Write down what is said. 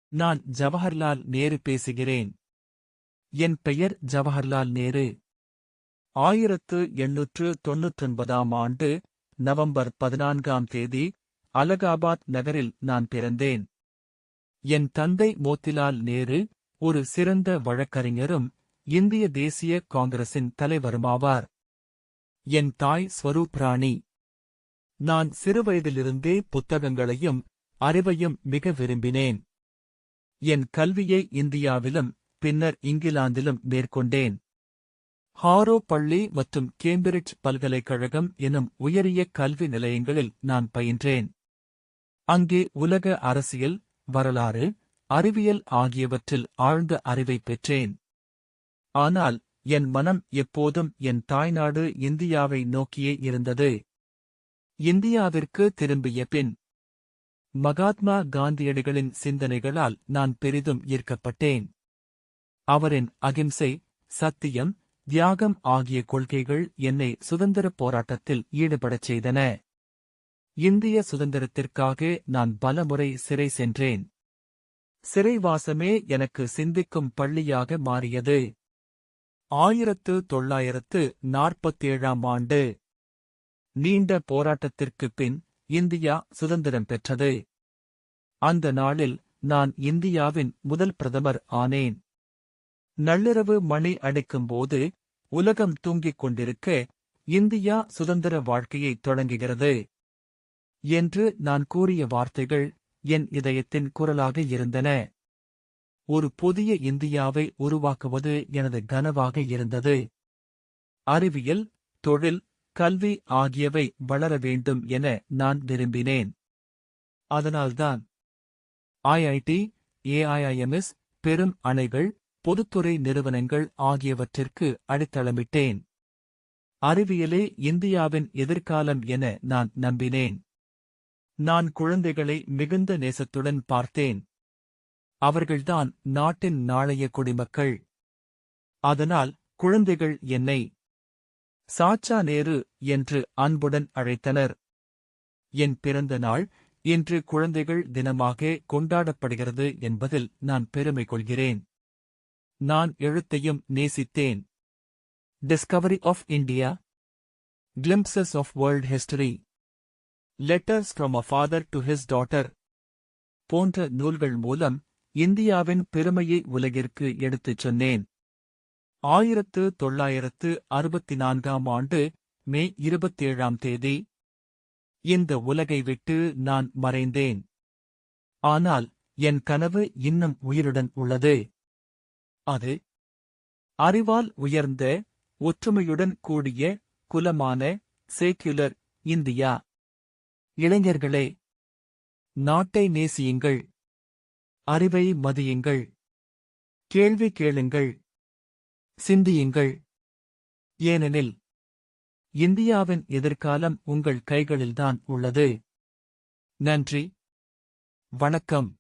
நான் ஜவஹர்லால் நேரு பேசுகிறேன். என் பெயர் ஜவஹர்லால் நேரு. 1899ஆம் ஆண்டு நவம்பர் 14ஆம் தேதி அலகாபாத் நகரில் நான் பிறந்தேன். என் தந்தை மோத்திலால் நேரு ஒரு சிறந்த வழக்கறிஞரும் இந்திய தேசிய காங்கிரசின் தலைவருமாவார். என் தாய் ஸ்வரூப் ராணி. நான் சிறுவயதிலிருந்தே புத்தகங்களையும் அறிவையும் மிக விரும்பினேன். என் கல்வியை இந்தியாவிலும் பின்னர் இங்கிலாந்திலும் மேற்கொண்டேன். ஹாரோ பள்ளி மற்றும் கேம்பிரிட்ஜ் பல்கலைக்கழகம் எனும் உயரிய கல்வி நிலையங்களில் நான் பயின்றேன். அங்கே உலக அரசியல், வரலாறு, அறிவியல் ஆகியவற்றில் ஆழ்ந்த அறிவை பெற்றேன். ஆனால் என் மனம் எப்போதும் என் தாய்நாடு இந்தியாவை நோக்கியே இருந்தது. இந்தியாவிற்கு திரும்பிய பின் மகாத்மா காந்தியடிகளின் சிந்தனைகளால் நான் பெரிதும் ஈர்க்கப்பட்டேன். அவரின் அகிம்சை, சத்தியம், தியாகம் ஆகிய கொள்கைகள் என்னை சுதந்திரப் போராட்டத்தில் ஈடுபடச் செய்தன. இந்திய சுதந்திரத்திற்காக நான் பலமுறை சிறை சென்றேன். சிறைவாசமே எனக்கு சிந்திக்கும் பள்ளியாக மாறியது. 1947ஆம் ஆண்டு நீண்ட போராட்டத்திற்குப் பின் இந்தியா சுதந்திரம் பெற்றது. அந்த நாளில் நான் இந்தியாவின் முதல் பிரதமர் ஆனேன். நள்ளிரவு மணி அடிக்கும்போது உலகம் தூங்கிக் கொண்டிருக்க இந்தியா சுதந்திர வாழ்க்கையைத் தொடங்குகிறது என்று நான் கூறிய வார்த்தைகள் என் இதயத்தின் குரலாக இருந்தன. ஒரு புதிய இந்தியாவை உருவாக்குவது எனது கனவாக இருந்தது. அறிவியல், தொழில், கல்வி ஆகியவை வளர வேண்டும் என நான் விரும்பினேன். அதனால்தான் ஐஐடி, ஏஐஐஎம்எஸ், பெரும் அணைகள், பொதுத்துறை நிறுவனங்கள் ஆகியவற்றிற்கு அடித்தளமிட்டேன். அறிவியலே இந்தியாவின் எதிர்காலம் என நான் நம்பினேன். நான் குழந்தைகளை மிகுந்த நேசத்துடன் பார்த்தேன். அவர்கள்தான் நாட்டின் நாளைய குடிமக்கள். அதனால் குழந்தைகள் என்னை சாச்சா நேரு என்று அன்புடன் அழைத்தனர். என் பிறந்த நாள் இன்று குழந்தைகள் தினமாக கொண்டாடப்படுகிறது என்பதில் நான் பெருமை கொள்கிறேன். நான் எழுத்தையும் நேசித்தேன். Discovery of India, glimpses of world history, letters from a father to his daughter போன்ற நூல்கள் மூலம் இந்தியாவின் பெருமையை உலகிற்கு எடுத்துச் சொன்னேன். 1964ஆம் ஆண்டு மே 27ஆம் தேதி இந்த உலகை விட்டு நான் மறைந்தேன். ஆனால் என் கனவு இன்னும் உயிருடன் உள்ளது. அது அறிவால் உயர்ந்த, ஒற்றுமையுடன் கூடிய, குலமான, சேக்யுலர் இந்தியா. இளைஞர்களே, நாட்டை நேசியுங்கள், அறிவை மதியுங்கள், கேள்வி கேளுங்கள், சிந்தியுங்கள். ஏனெனில் இந்தியாவின் எதிர்காலம் உங்கள் கைகளில்தான் உள்ளது. நன்றி, வணக்கம்.